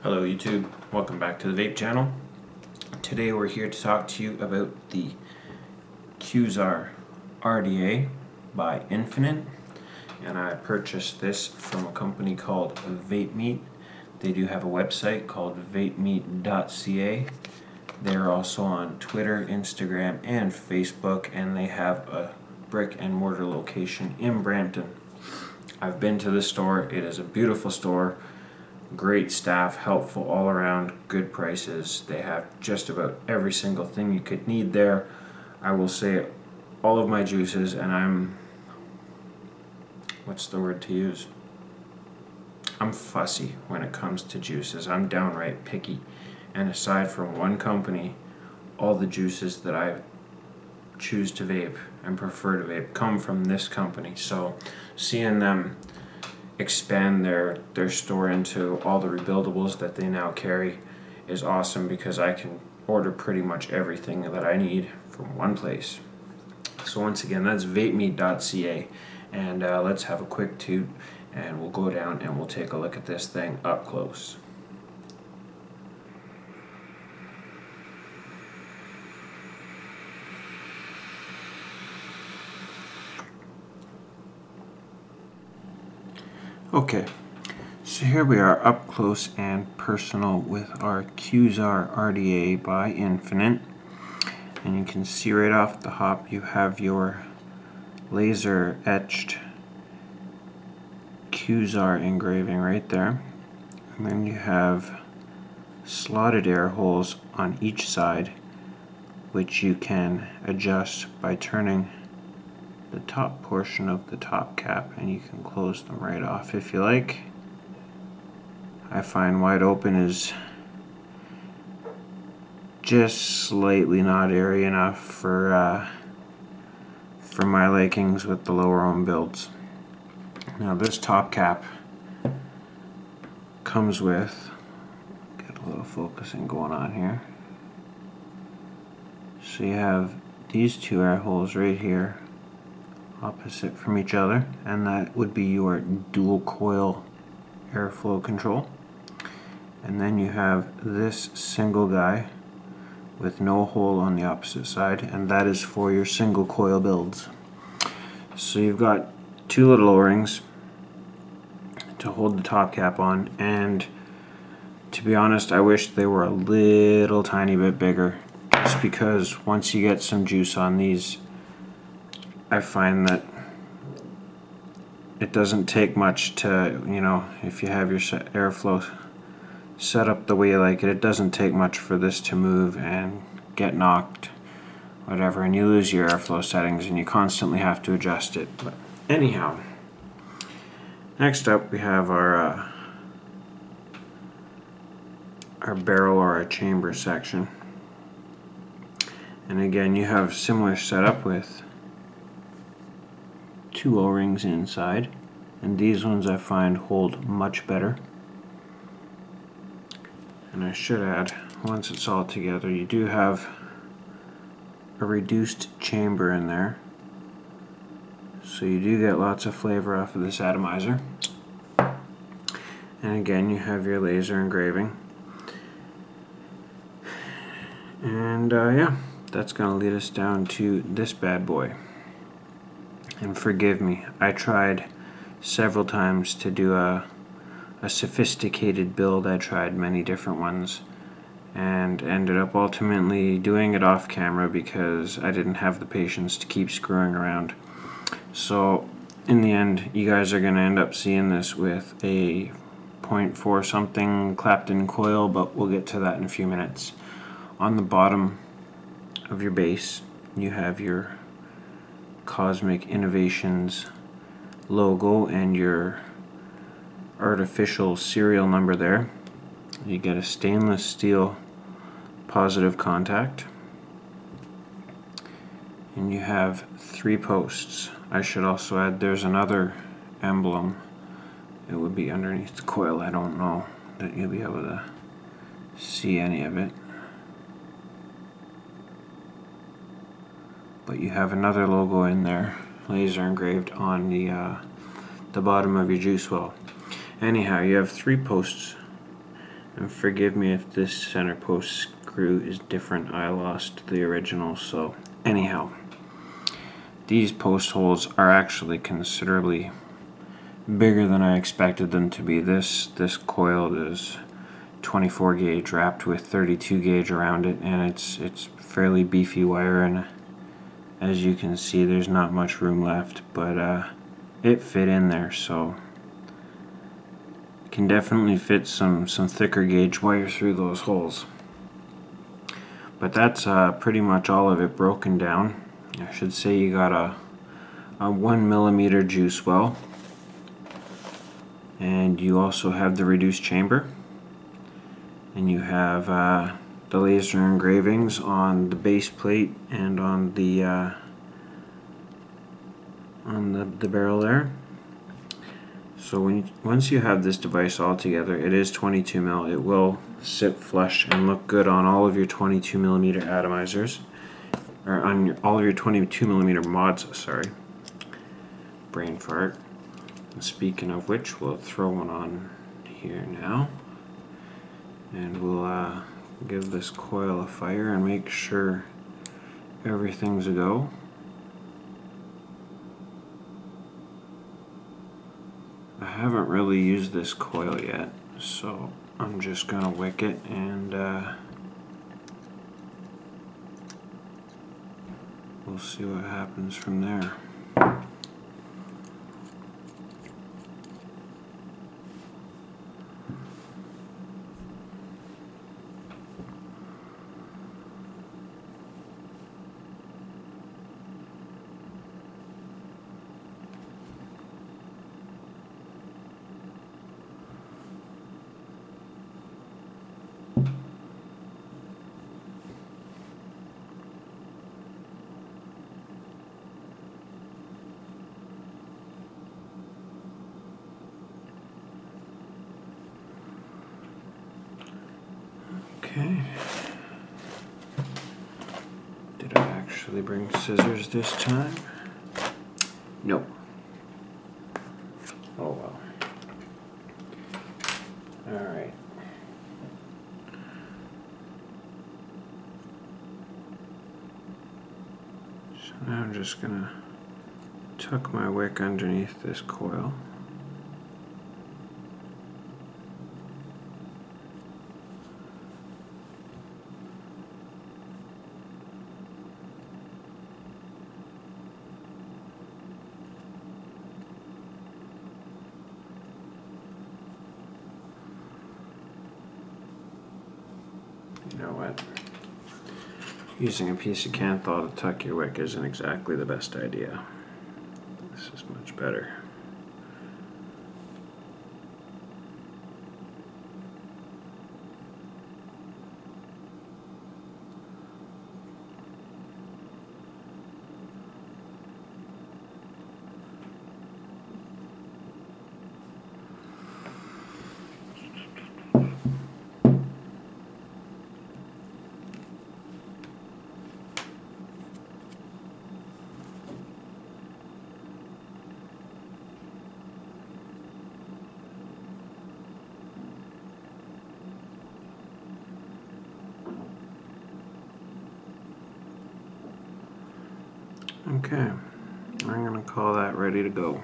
Hello YouTube, welcome back to the vape channel. Today we're here to talk to you about the Quasar RDA by Infinite, and I purchased this from a company called Vape Meat. They do have a website called vapemeat.ca. They're also on Twitter, Instagram, and Facebook, and they have a brick and mortar location in Brampton. I've been to the store. It is a beautiful store. Great staff, helpful all around, good prices. They have just about every single thing you could need there. I will say all of my juices, and what's the word to use? I'm fussy when it comes to juices. I'm downright picky. And aside from one company, all the juices that I choose to vape and prefer to vape come from this company. So seeing them expand their store into all the rebuildables that they now carry is awesome, because I can order pretty much everything that I need from one place. So once again, that's vapemeat.ca, and let's have a quick toot and we'll go down and we'll take a look at this thing up close. Okay, so here we are up close and personal with our Quasar RDA by Infinite, and you can see right off the hop you have your laser etched Quasar engraving right there, and then you have slotted air holes on each side, which you can adjust by turning the top portion of the top cap, and you can close them right off if you like. I find wide open is just slightly not airy enough for my likings with the lower ohm builds. Now this top cap comes with, get a little focusing going on here, so you have these two air holes right here opposite from each other, and that would be your dual coil airflow control. And then you have this single guy with no hole on the opposite side, and that is for your single coil builds. So you've got two little O-rings to hold the top cap on, and to be honest, I wish they were a little tiny bit bigger, just because once you get some juice on these, I find that it doesn't take much to, if you have your airflow set up the way you like it, it doesn't take much for this to move and get knocked, whatever, and you lose your airflow settings and you constantly have to adjust it. But anyhow, next up we have our barrel or our chamber section, and again you have similar setup with two O-rings inside, and these ones I find hold much better. And I should add, once it's all together, you do have a reduced chamber in there, so you do get lots of flavor off of this atomizer. And again, you have your laser engraving, and yeah, that's going to lead us down to this bad boy. And forgive me, I tried several times to do a sophisticated build. I tried many different ones and ended up ultimately doing it off camera because I didn't have the patience to keep screwing around. So in the end, you guys are going to end up seeing this with a 0.4 something Clapton coil, but we'll get to that in a few minutes. On the bottom of your base, you have your Cosmic Innovations logo and your artificial serial number there. You get a stainless steel positive contact, and you have 3 posts. I should also add there's another emblem. It would be underneath the coil. I don't know that you'll be able to see any of it, but you have another logo in there, laser engraved on the bottom of your juice well. Anyhow, you have 3 posts And forgive me if this center post screw is different. I lost the original, so anyhow. These post holes are actually considerably bigger than I expected them to be. This coil is 24 gauge wrapped with 32 gauge around it, and it's fairly beefy wire, and as you can see there's not much room left, but it fit in there, so can definitely fit some thicker gauge wire through those holes. But that's pretty much all of it broken down. I should say you got a 1mm juice well, and you also have the reduced chamber, and you have the laser engravings on the base plate and on the barrel there. So once you have this device all together, it is 22mm. It will sit flush and look good on all of your 22mm atomizers, or on all of your 22mm mods. Sorry, brain fart. And speaking of which, we'll throw one on here now, and we'll give this coil a fire and make sure everything's a go. I haven't really used this coil yet, so I'm just gonna wick it, and we'll see what happens from there. Okay. Did I actually bring scissors this time? Nope. Oh well. Alright. So now I'm just gonna tuck my wick underneath this coil. You know what? Using a piece of Kanthal to tuck your wick isn't exactly the best idea. This is much better. Okay, I'm going to call that ready to go.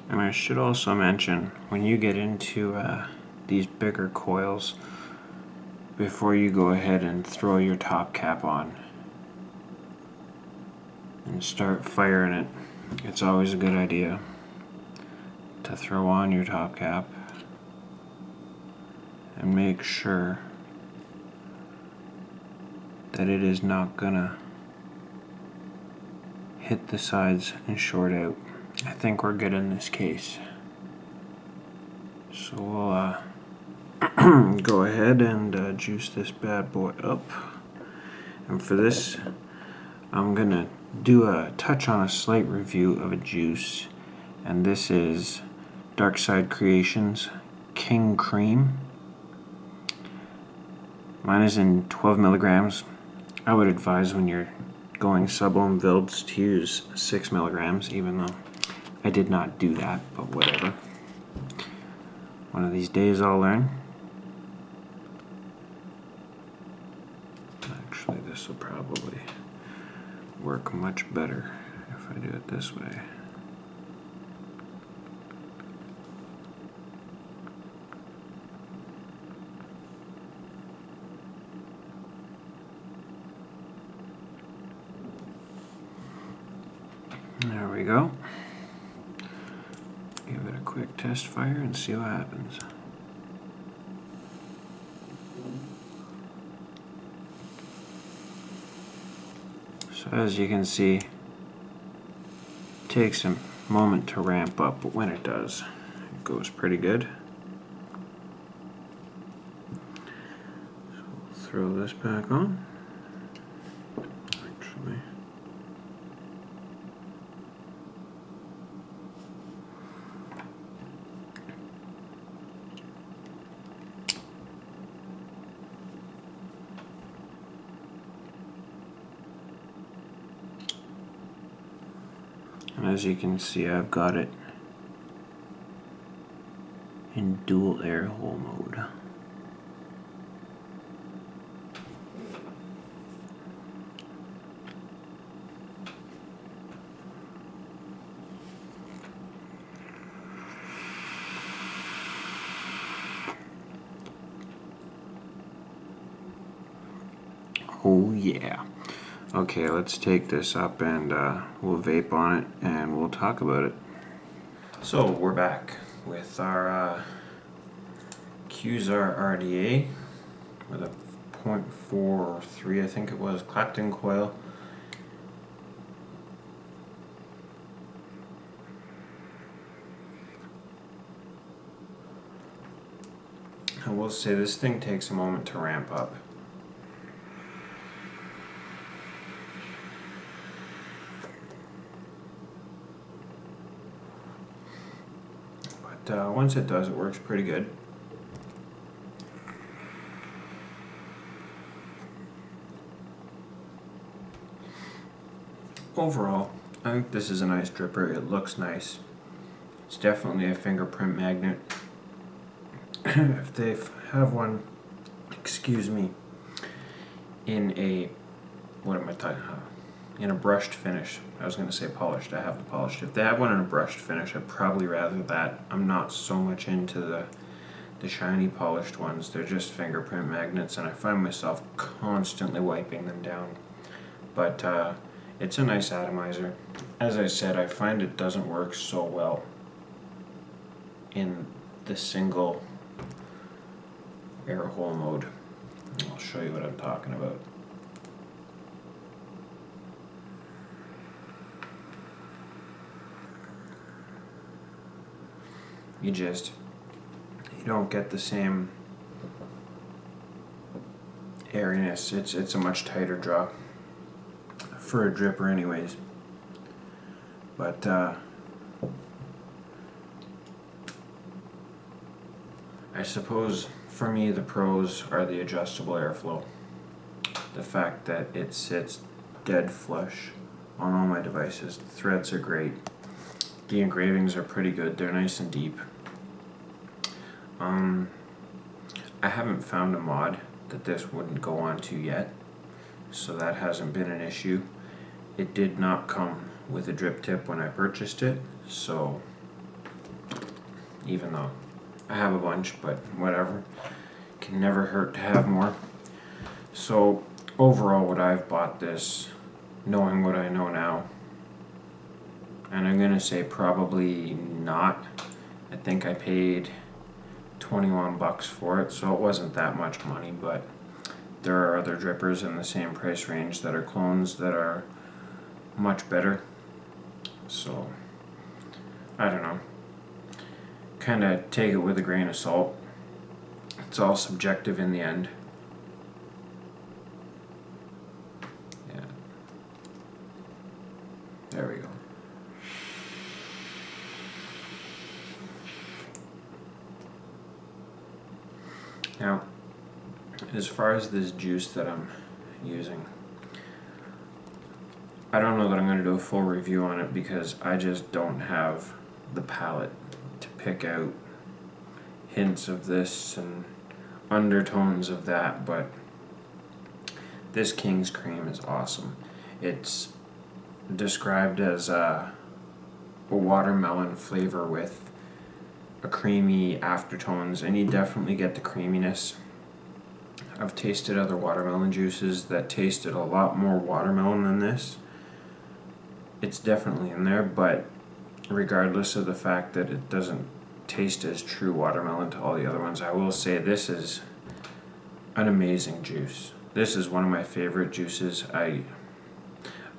And I should also mention, when you get into these bigger coils, before you go ahead and throw your top cap on and start firing it, it's always a good idea to throw on your top cap and make sure that it is not gonna hit the sides and short out. I think we're good in this case. So we'll go ahead and juice this bad boy up. And for this, I'm gonna do a touch on a slight review of a juice, and this is Dark Side Creations King Cream. Mine is in 12 milligrams. I would advise when you're going sub-ohm builds to use 6 milligrams, even though I did not do that, but whatever. One of these days I'll learn. Actually, this will probably work much better if I do it this way. There we go. Give it a quick test fire and see what happens. So as you can see, it takes a moment to ramp up, but when it does, it goes pretty good. So we'll throw this back on. Actually, and as you can see, I've got it in dual air hole mode. Oh yeah. Okay, let's take this up and we'll vape on it and we'll talk about it. So we're back with our Quasar RDA with a 0.43, I think it was, Clapton coil. I will say this thing takes a moment to ramp up. Once it does, it works pretty good. Overall, I think this is a nice dripper. It looks nice. It's definitely a fingerprint magnet. If they have one, excuse me, in a, what am I talking about? In a brushed finish. I was going to say polished. I have the polished. If they have one in a brushed finish, I'd probably rather that. I'm not so much into the shiny polished ones. They're just fingerprint magnets, and I find myself constantly wiping them down. But it's a nice atomizer. As I said, I find it doesn't work so well in the single air hole mode. I'll show you what I'm talking about. You don't get the same airiness. It's a much tighter draw for a dripper anyways. But I suppose for me the pros are the adjustable airflow. The fact that it sits dead flush on all my devices. The threads are great. The engravings are pretty good. They're nice and deep. I haven't found a mod that this wouldn't go onto yet, so that hasn't been an issue. It did not come with a drip tip when I purchased it, so even though I have a bunch, but whatever, can never hurt to have more. So overall, would I've bought this knowing what I know now? And I'm gonna say probably not. I think I paid 21 bucks for it, so it wasn't that much money, but there are other drippers in the same price range that are clones that are much better. So I don't know. Kind of take it with a grain of salt. It's all subjective in the end. Yeah. There we go. Now, as far as this juice that I'm using, I don't know that I'm going to do a full review on it because I just don't have the palate to pick out hints of this and undertones of that, but this King's Cream is awesome. It's described as a watermelon flavor with a creamy aftertones, and you definitely get the creaminess. I've tasted other watermelon juices that tasted a lot more watermelon than this. It's definitely in there, but regardless of the fact that it doesn't taste as true watermelon to all the other ones, I will say this is an amazing juice. This is one of my favorite juices. I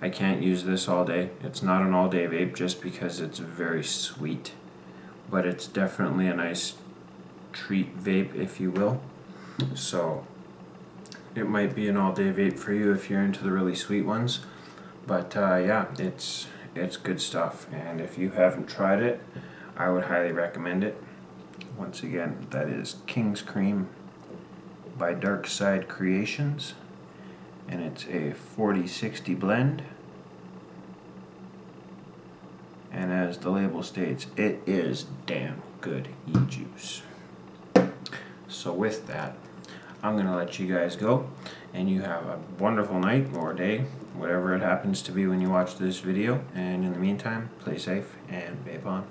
can't use this all day. It's not an all-day vape just because it's very sweet, but it's definitely a nice treat vape, if you will. So it might be an all-day vape for you if you're into the really sweet ones, but yeah, it's good stuff, and if you haven't tried it, I would highly recommend it. Once again, that is King's Cream by Dark Side Creations, and it's a 40-60 blend, and as the label states, it is damn good e-juice. So with that, I'm going to let you guys go, and you have a wonderful night or day, whatever it happens to be when you watch this video, and in the meantime, play safe and vape on.